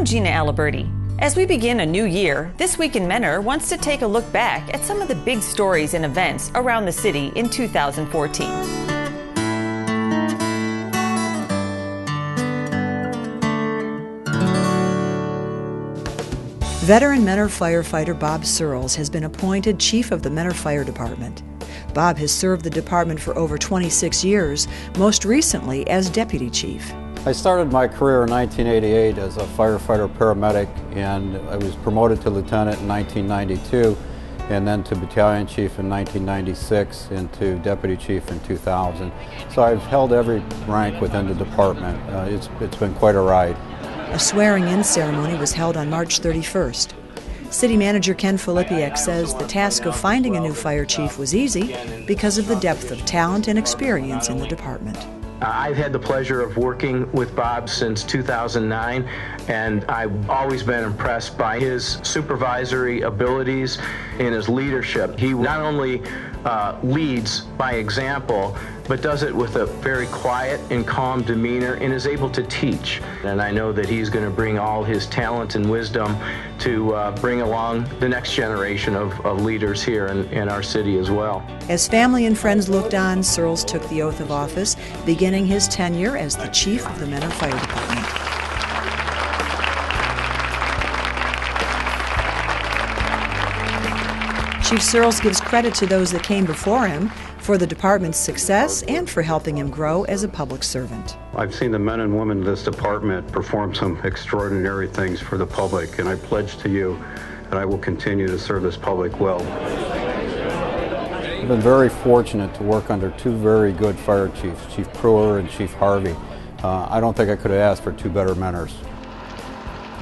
I'm Gina Aliberti. As we begin a new year, This Week in Mentor wants to take a look back at some of the big stories and events around the city in 2014. Veteran Mentor firefighter Bob Searles has been appointed Chief of the Mentor Fire Department. Bob has served the department for over 26 years, most recently as Deputy Chief. I started my career in 1988 as a firefighter paramedic, and I was promoted to lieutenant in 1992, and then to battalion chief in 1996, and to deputy chief in 2000. So I've held every rank within the department. It's been quite a ride. A swearing-in ceremony was held on March 31st. City Manager Ken Filipiak says the task of finding a new fire chief was easy because of the depth of talent and experience in the department. I've had the pleasure of working with Bob since 2009, and I've always been impressed by his supervisory abilities and his leadership. He not only leads by example, but does it with a very quiet and calm demeanor and is able to teach. And I know that he's going to bring all his talent and wisdom to bring along the next generation of leaders here in our city as well. As family and friends looked on, Searles took the oath of office, beginning his tenure as the Chief of the Mentor Fire Department. Chief Searles gives credit to those that came before him for the department's success and for helping him grow as a public servant. I've seen the men and women in this department perform some extraordinary things for the public, and I pledge to you that I will continue to serve this public well. I've been very fortunate to work under two very good fire chiefs, Chief Pruer and Chief Harvey. I don't think I could have asked for two better mentors.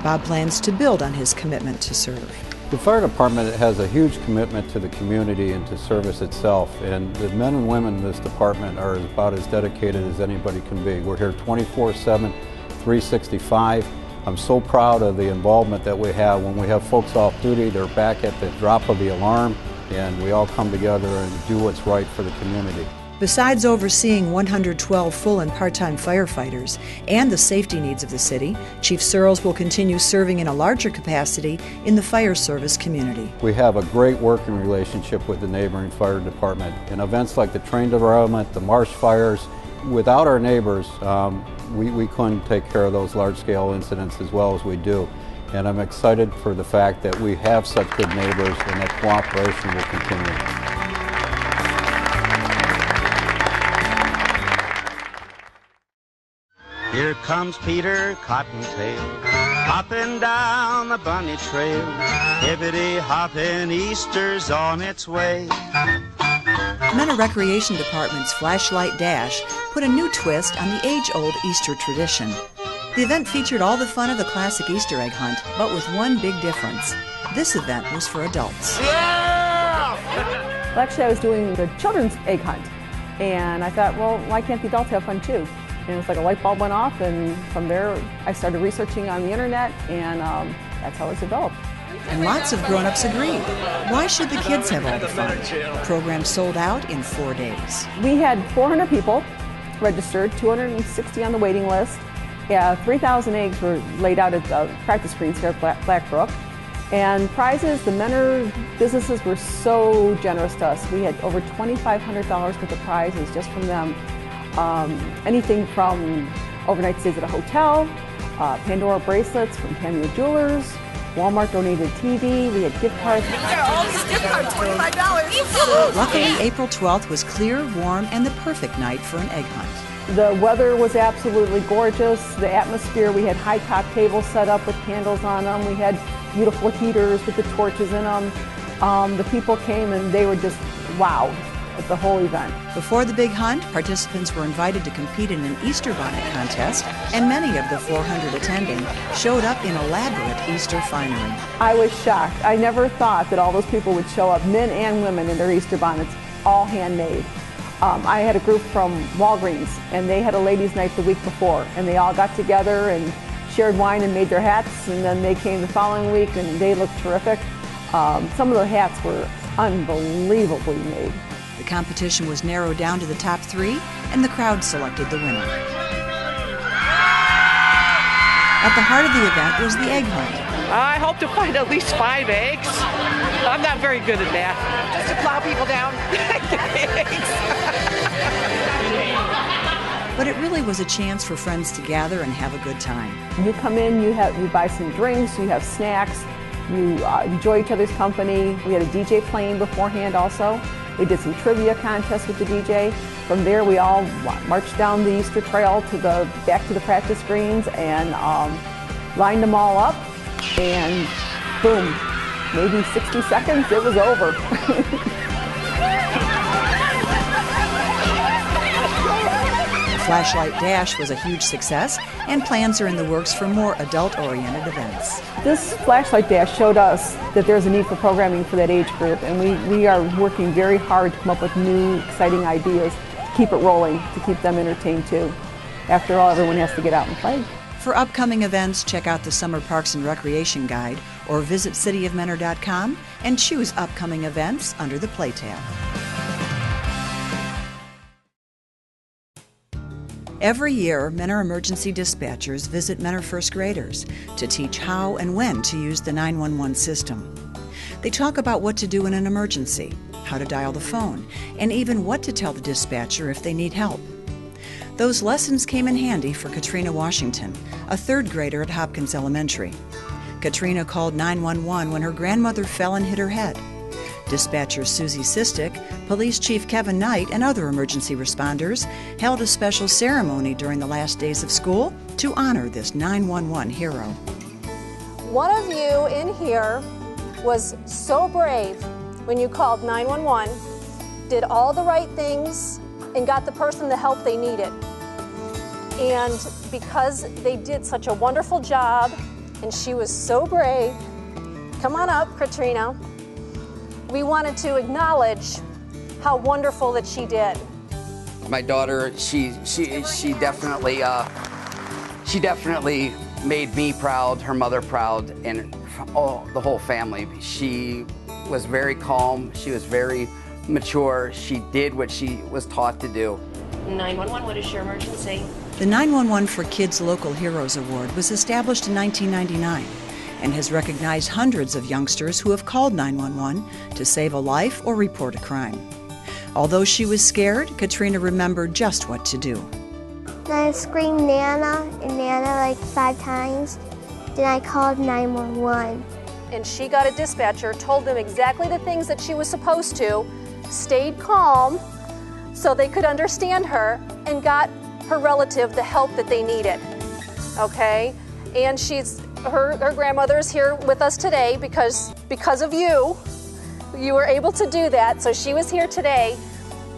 Bob plans to build on his commitment to serve. The fire department has a huge commitment to the community and to service itself, and the men and women in this department are about as dedicated as anybody can be. We're here 24/7, 365. I'm so proud of the involvement that we have. When we have folks off duty, they're back at the drop of the alarm, and we all come together and do what's right for the community. Besides overseeing 112 full and part-time firefighters and the safety needs of the city, Chief Searles will continue serving in a larger capacity in the fire service community. We have a great working relationship with the neighboring fire department. In events like the train derailment, the marsh fires, without our neighbors, we couldn't take care of those large-scale incidents as well as we do. And I'm excited for the fact that we have such good neighbors and that cooperation will continue. Here comes Peter Cottontail, hopping down the bunny trail, hippity-hopping, Easter's on its way. Mentor Recreation Department's Flashlight Dash put a new twist on the age-old Easter tradition. The event featured all the fun of the classic Easter egg hunt, but with one big difference. This event was for adults. Yeah! Well, actually, I was doing the children's egg hunt, and I thought, well, why can't the adults have fun too? And it's like a light bulb went off, and from there I started researching on the internet, and that's how it was developed. And lots of grown-ups agreed. Why should the kids have all the fun? The program sold out in 4 days. We had 400 people registered, 260 on the waiting list. 3,000 eggs were laid out at the practice greens here at Blackbrook. And prizes, the Mentor businesses were so generous to us. We had over $2,500 worth of prizes just from them. Anything from overnight stays at a hotel, Pandora bracelets from Cameo Jewelers, Walmart donated TV, we had gift cards. Yeah, all these gift cards, $25. Luckily, April 12th was clear, warm, and the perfect night for an egg hunt. The weather was absolutely gorgeous. The atmosphere, we had high-top tables set up with candles on them. We had beautiful heaters with the torches in them. The people came and they were just wowed at the whole event. Before the big hunt, participants were invited to compete in an Easter bonnet contest, and many of the 400 attending showed up in elaborate Easter finery. I was shocked. I never thought that all those people would show up, men and women, in their Easter bonnets, all handmade. I had a group from Walgreens, and they had a ladies' night the week before, and they all got together and shared wine and made their hats, and then they came the following week and they looked terrific. Some of the hats were unbelievably made. The competition was narrowed down to the top 3, and the crowd selected the winner. At the heart of the event was the egg hunt. I hope to find at least 5 eggs. I'm not very good at that. Just to plow people down. But it really was a chance for friends to gather and have a good time. You come in, you buy some drinks, you have snacks, you enjoy each other's company. We had a DJ playing beforehand also. We did some trivia contests with the DJ. From there, we all marched down the Easter Trail back to the practice greens and lined them all up. And boom, maybe 60 seconds, it was over. Flashlight Dash was a huge success, and plans are in the works for more adult-oriented events. This Flashlight Dash showed us that there's a need for programming for that age group, and we are working very hard to come up with new, exciting ideas to keep it rolling, to keep them entertained too. After all, everyone has to get out and play. For upcoming events, check out the Summer Parks and Recreation Guide or visit cityofmentor.com and choose upcoming events under the Play tab. Every year, Mentor emergency dispatchers visit Mentor first graders to teach how and when to use the 911 system. They talk about what to do in an emergency, how to dial the phone, and even what to tell the dispatcher if they need help. Those lessons came in handy for Katrina Washington, a 3rd grader at Hopkins Elementary. Katrina called 911 when her grandmother fell and hit her head. Dispatcher Susie Sistick, Police Chief Kevin Knight, and other emergency responders held a special ceremony during the last days of school to honor this 911 hero. One of you in here was so brave when you called 911, did all the right things, and got the person the help they needed. And because they did such a wonderful job, and she was so brave, come on up, Katrina. We wanted to acknowledge how wonderful that she did. My daughter, she definitely made me proud, her mother proud, and the whole family. She was very calm. She was very mature. She did what she was taught to do. 911, what is your emergency? The 911 for Kids Local Heroes Award was established in 1999. And has recognized hundreds of youngsters who have called 911 to save a life or report a crime. Although she was scared, Katrina remembered just what to do. I screamed Nana and Nana like 5 times. Then I called 911. And she got a dispatcher, told them exactly the things that she was supposed to, stayed calm so they could understand her, and got her relative the help that they needed. Okay? And her grandmother is here with us today because of you. You were able to do that, so she was here today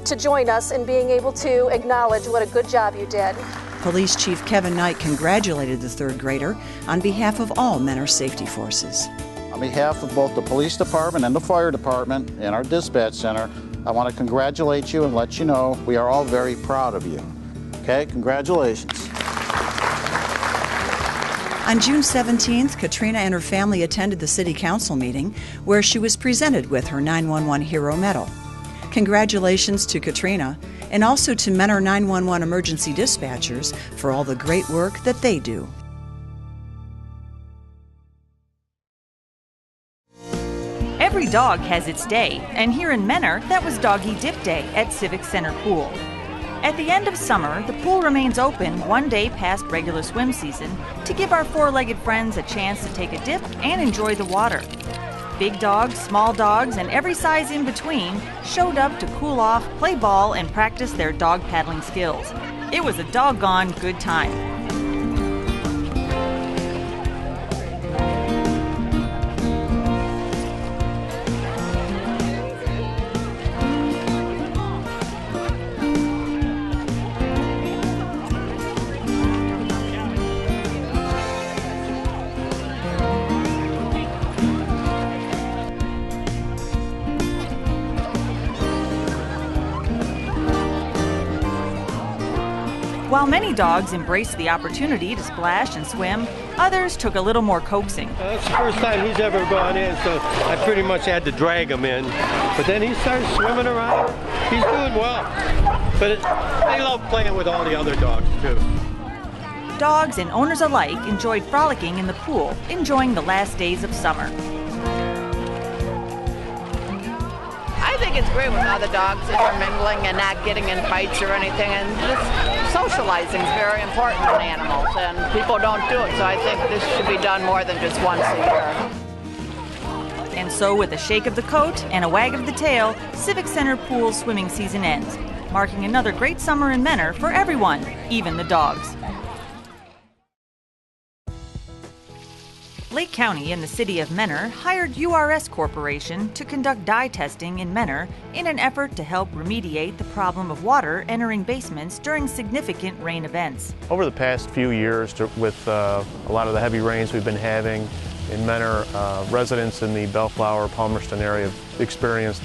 to join us in being able to acknowledge what a good job you did. Police Chief Kevin Knight congratulated the 3rd grader on behalf of all Mentor safety forces. On behalf of both the police department and the fire department and our dispatch center, I want to congratulate you and let you know we are all very proud of you. Okay, congratulations. On June 17th, Katrina and her family attended the City Council meeting where she was presented with her 911 Hero Medal. Congratulations to Katrina and also to Mentor 911 emergency dispatchers for all the great work that they do. Every dog has its day, and here in Mentor, that was Doggy Dip Day at Civic Center Pool. At the end of summer, the pool remains open one day past regular swim season to give our 4-legged friends a chance to take a dip and enjoy the water. Big dogs, small dogs, and every size in between showed up to cool off, play ball, and practice their dog paddling skills. It was a doggone good time. While many dogs embraced the opportunity to splash and swim, others took a little more coaxing. That's the first time he's ever gone in, so I pretty much had to drag him in. But then he started swimming around. He's doing well. But they love playing with all the other dogs, too. Dogs and owners alike enjoyed frolicking in the pool, enjoying the last days of summer. I think it's great when all the dogs are mingling and not getting in fights or anything, and just socializing is very important in animals, and people don't do it, so I think this should be done more than just once a year. And so with a shake of the coat and a wag of the tail, Civic Center pool swimming season ends, marking another great summer in Menor for everyone, even the dogs. Lake County and the City of Menor hired URS Corporation to conduct dye testing in Menor in an effort to help remediate the problem of water entering basements during significant rain events. Over the past few years, with a lot of the heavy rains we've been having in Menor, residents in the Bellflower, Palmerston area have experienced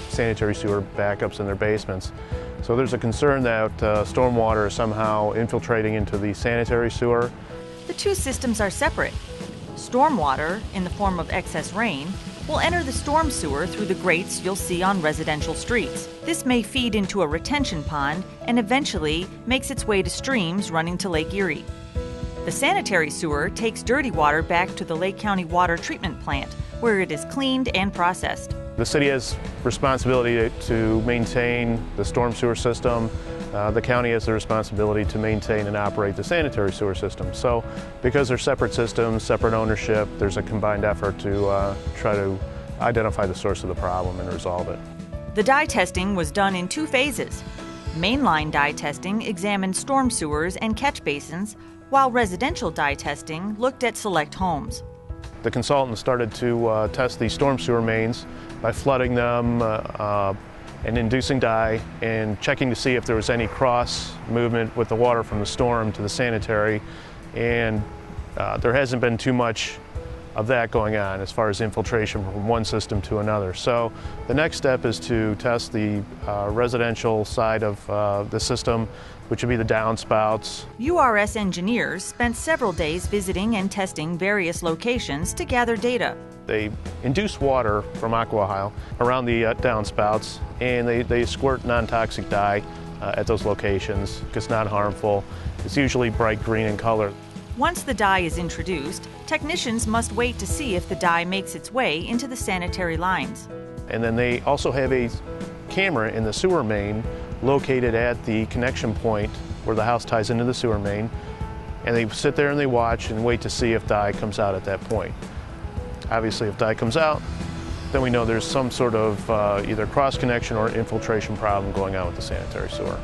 sanitary sewer backups in their basements. So there's a concern that stormwater is somehow infiltrating into the sanitary sewer. The two systems are separate. Stormwater, in the form of excess rain, will enter the storm sewer through the grates you'll see on residential streets. This may feed into a retention pond and eventually makes its way to streams running to Lake Erie. The sanitary sewer takes dirty water back to the Lake County Water Treatment Plant, where it is cleaned and processed. The city has responsibility to maintain the storm sewer system. The county has the responsibility to maintain and operate the sanitary sewer system. So because they're separate systems, separate ownership, there's a combined effort to try to identify the source of the problem and resolve it. The dye testing was done in two phases. Mainline dye testing examined storm sewers and catch basins, while residential dye testing looked at select homes. The consultant started to test the storm sewer mains by flooding them and inducing dye and checking to see if there was any cross movement with the water from the storm to the sanitary, and there hasn't been too much of that going on as far as infiltration from one system to another. So the next step is to test the residential side of the system, which would be the downspouts. URS engineers spent several days visiting and testing various locations to gather data. They induce water from Aqua Ohio around the downspouts, and they squirt non-toxic dye at those locations. It's not harmful. It's usually bright green in color. Once the dye is introduced, technicians must wait to see if the dye makes its way into the sanitary lines. And then they also have a camera in the sewer main located at the connection point where the house ties into the sewer main, and they sit there and they watch and wait to see if dye comes out at that point. Obviously, if dye comes out, then we know there's some sort of either cross-connection or infiltration problem going on with the sanitary sewer.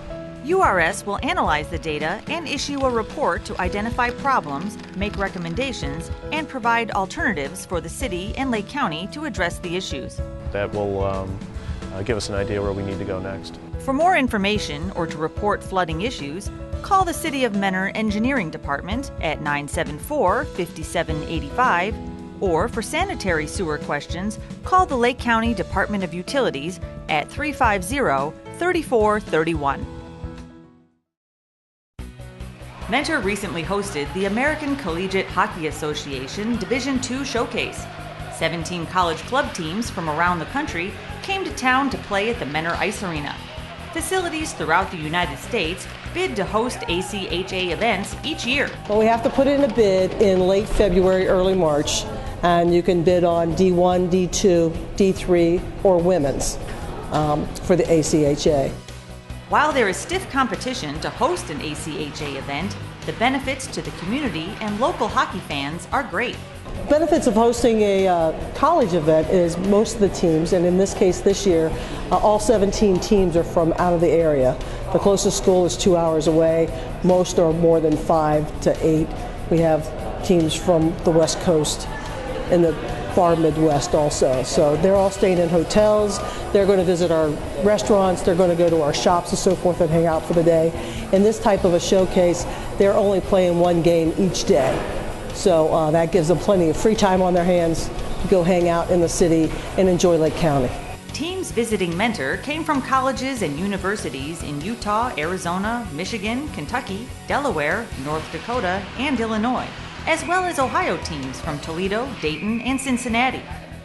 URS will analyze the data and issue a report to identify problems, make recommendations, and provide alternatives for the city and Lake County to address the issues. That will give us an idea where we need to go next. For more information or to report flooding issues, call the City of Menor Engineering Department at 974-5785, or for sanitary sewer questions, call the Lake County Department of Utilities at 350-3431. Mentor recently hosted the American Collegiate Hockey Association Division II Showcase. 17 college club teams from around the country came to town to play at the Menor Ice Arena. Facilities throughout the United States bid to host ACHA events each year. Well, we have to put in a bid in late February, early March, and you can bid on D1, D2, D3, or women's for the ACHA. While there is stiff competition to host an ACHA event, the benefits to the community and local hockey fans are great. Benefits of hosting a college event is most of the teams, and in this case this year, all 17 teams are from out of the area. The closest school is 2 hours away. Most are more than 5 to 8. We have teams from the West Coast and the far Midwest also. So they're all staying in hotels. They're going to visit our restaurants. They're going to go to our shops and so forth and hang out for the day. In this type of a showcase, they're only playing one game each day. So that gives them plenty of free time on their hands to go hang out in the city and enjoy Lake County. Teams visiting Mentor came from colleges and universities in Utah, Arizona, Michigan, Kentucky, Delaware, North Dakota, and Illinois, as well as Ohio teams from Toledo, Dayton, and Cincinnati.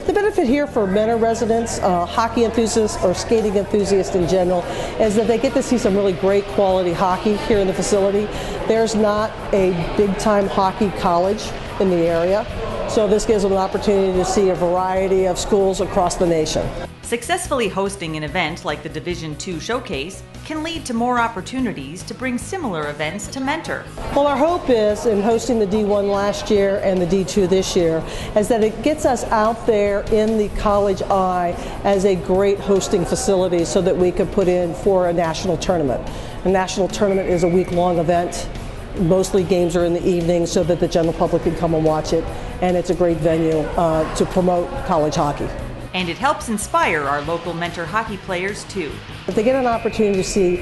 The benefit here for Menor residents, hockey enthusiasts or skating enthusiasts in general, is that they get to see some really great quality hockey here in the facility. There's not a big-time hockey college in the area, so this gives them an opportunity to see a variety of schools across the nation. Successfully hosting an event like the Division II Showcase can lead to more opportunities to bring similar events to Mentor. Well, our hope is, in hosting the D1 last year and the D2 this year, is that it gets us out there in the college eye as a great hosting facility so that we could put in for a national tournament. A national tournament is a week-long event. Mostly games are in the evening so that the general public can come and watch it, and it's a great venue to promote college hockey. And it helps inspire our local Mentor hockey players too. If they get an opportunity to see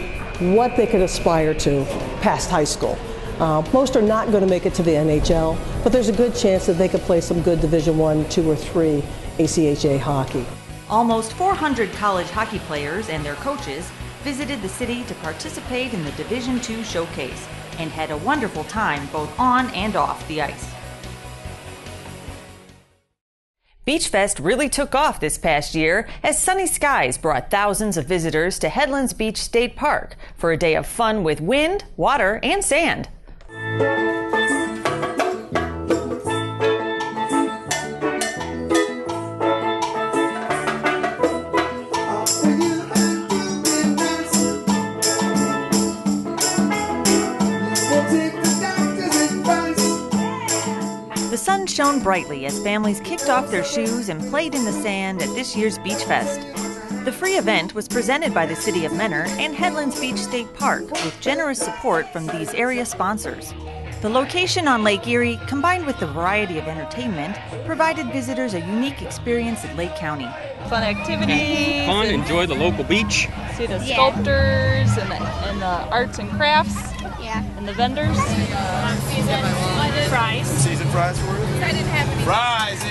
what they could aspire to past high school. Most are not going to make it to the NHL, but there's a good chance that they could play some good Division I, II, or III ACHA hockey. Almost 400 college hockey players and their coaches visited the city to participate in the Division II Showcase and had a wonderful time both on and off the ice. Beachfest really took off this past year as sunny skies brought thousands of visitors to Headlands Beach State Park for a day of fun with wind, water, and sand. The sun shone brightly as families kicked off their shoes and played in the sand at this year's Beachfest. The free event was presented by the City of Menor and Headlands Beach State Park with generous support from these area sponsors. The location on Lake Erie, combined with the variety of entertainment, provided visitors a unique experience at Lake County. Fun activities. Fun, enjoy the local beach. See the sculptors and the arts and crafts. Yeah. And the vendors. Fries. Seasoned fries for you? I didn't have any. Fries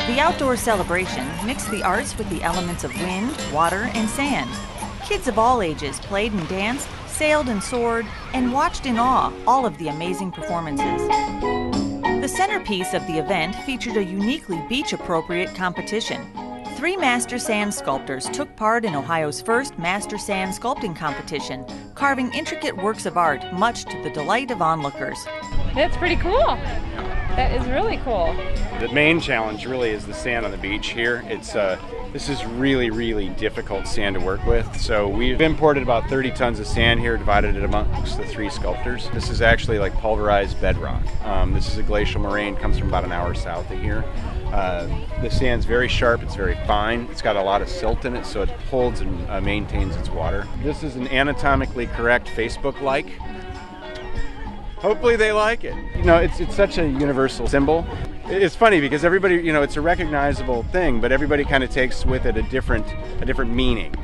in. The outdoor celebration mixed the arts with the elements of wind, water, and sand. Kids of all ages played and danced, sailed and soared, and watched in awe all of the amazing performances. The centerpiece of the event featured a uniquely beach-appropriate competition. 3 master sand sculptors took part in Ohio's first master sand sculpting competition, carving intricate works of art much to the delight of onlookers. That's pretty cool. That is really cool. The main challenge really is the sand on the beach here. This is really difficult sand to work with. So we've imported about 30 tons of sand here, divided it amongst the 3 sculptors. This is actually like pulverized bedrock. This is a glacial moraine, comes from about an hour south of here. The sand's very sharp, it's very fine, it's got a lot of silt in it, so it holds and maintains its water. This is an anatomically correct Facebook-like. Hopefully they like it. You know, it's such a universal symbol. It's funny because everybody, you know, it's a recognizable thing, but everybody kind of takes with it a different meaning.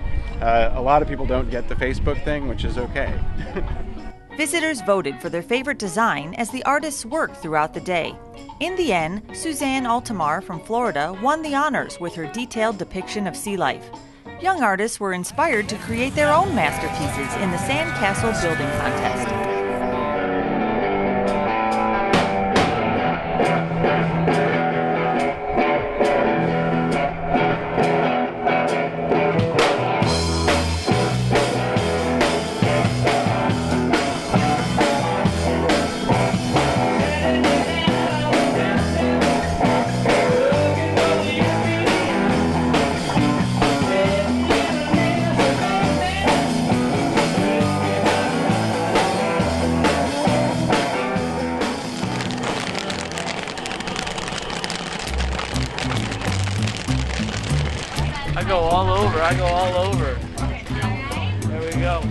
A lot of people don't get the Facebook thing, which is okay. Visitors voted for their favorite design as the artists worked throughout the day. In the end, Suzanne Altamar from Florida won the honors with her detailed depiction of sea life. Young artists were inspired to create their own masterpieces in the Sandcastle Building Contest. I go all over. There we go.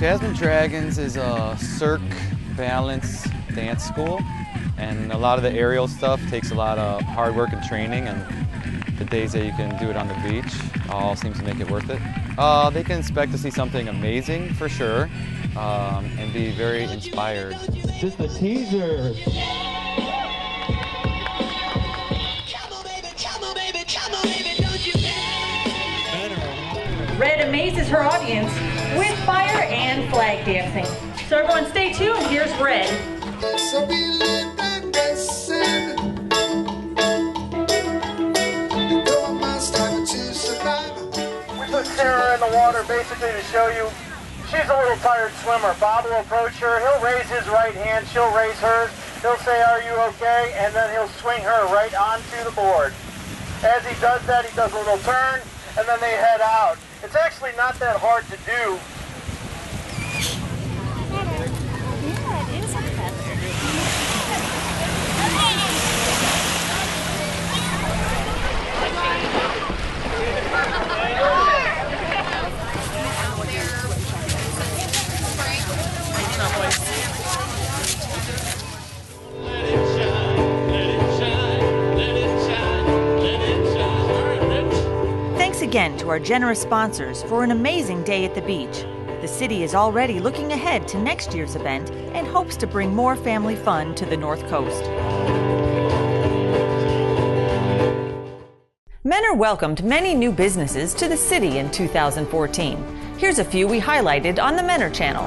Jasmine Dragons is a cirque balance dance school, and a lot of the aerial stuff takes a lot of hard work and training, and the days that you can do it on the beach all seems to make it worth it. They can expect to see something amazing for sure, and be very inspired. Just a teaser. Red amazes her audience with fire and flag dancing. So everyone stay tuned, here's Red. We put Sarah in the water basically to show you she's a little tired swimmer. Bob will approach her, he'll raise his right hand, she'll raise hers, he'll say, "Are you okay?" and then he'll swing her right onto the board. As he does that, he does a little turn, and then they head out. It's actually not that hard to do. Yeah, it is a feather. Thanks again to our generous sponsors for an amazing day at the beach. The city is already looking ahead to next year's event and hopes to bring more family fun to the North Coast. Menor welcomed many new businesses to the city in 2014. Here's a few we highlighted on the Menor channel.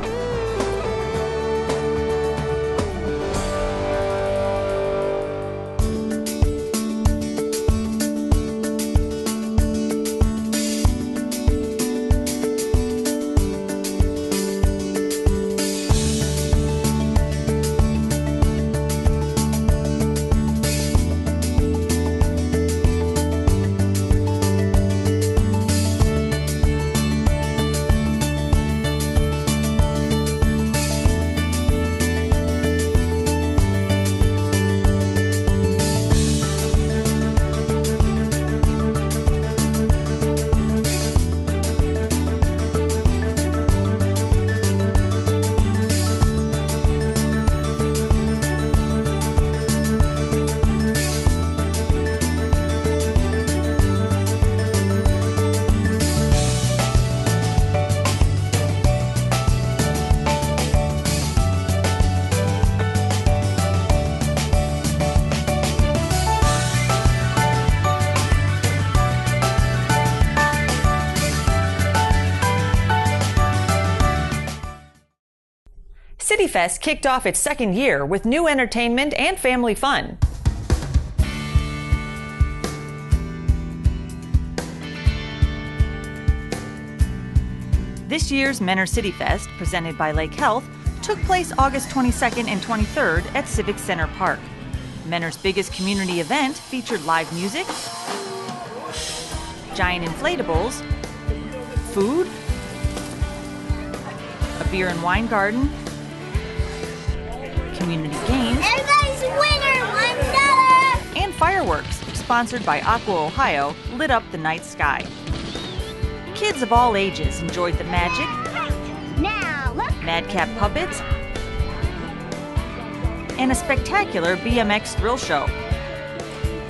CityFest kicked off its second year with new entertainment and family fun. This year's Menor CityFest, presented by Lake Health, took place August 22nd and 23rd at Civic Center Park. Menor's biggest community event featured live music, giant inflatables, food, a beer and wine garden, community games, Everybody's a winner, $1. and fireworks, sponsored by Aqua Ohio, lit up the night sky. Kids of all ages enjoyed the magic, Now, look. madcap puppets, and a spectacular BMX thrill show.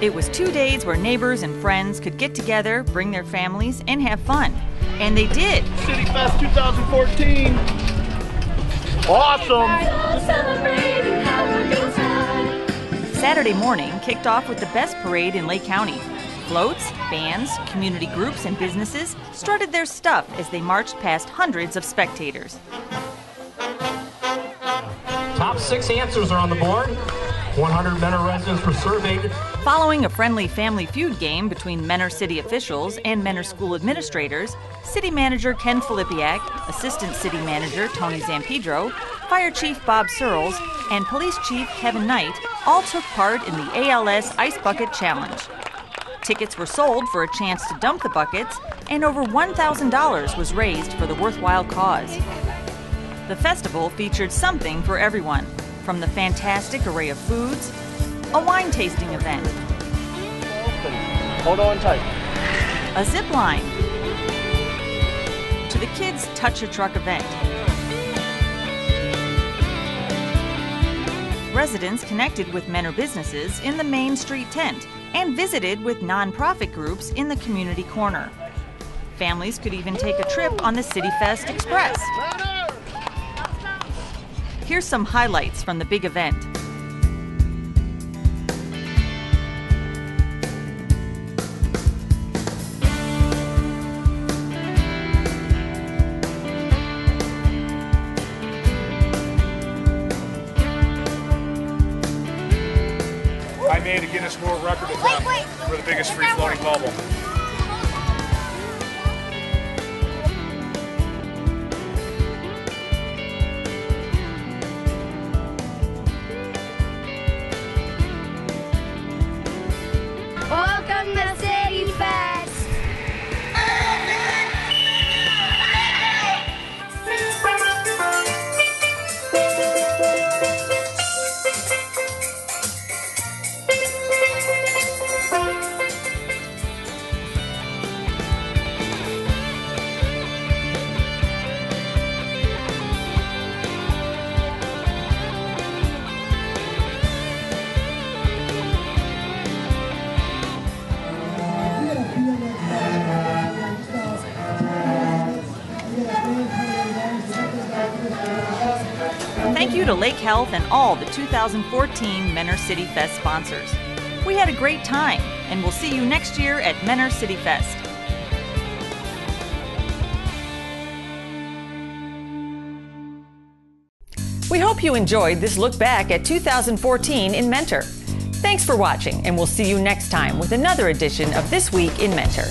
It was 2 days where neighbors and friends could get together, bring their families, and have fun. And they did. CityFest 2014. Awesome. Saturday morning kicked off with the best parade in Lake County. Floats, bands, community groups, and businesses strutted their stuff as they marched past hundreds of spectators. Top 6 answers are on the board. 100 Menor residents were surveyed. Following a friendly family feud game between Menor City officials and Menor school administrators, City Manager Ken Filipiak, Assistant City Manager Tony Zampedro, Fire Chief Bob Searles, and Police Chief Kevin Knight all took part in the ALS Ice Bucket Challenge. Tickets were sold for a chance to dump the buckets, and over $1,000 was raised for the worthwhile cause. The festival featured something for everyone, from the fantastic array of foods, a wine tasting event, Hold on tight. a zip line, to the kids' Touch a Truck event, Residents connected with Menor businesses in the Main Street tent and visited with nonprofit groups in the community corner. Families could even take a trip on the CityFest Express. Here's some highlights from the big event. I made a Guinness World Record attempt for the biggest free-floating bubble. Welcome to CityFest! Thank you to Lake Health and all the 2014 Menor CityFest sponsors. We had a great time, and we'll see you next year at Menor CityFest. We hope you enjoyed this look back at 2014 in Mentor. Thanks for watching, and we'll see you next time with another edition of This Week in Mentor.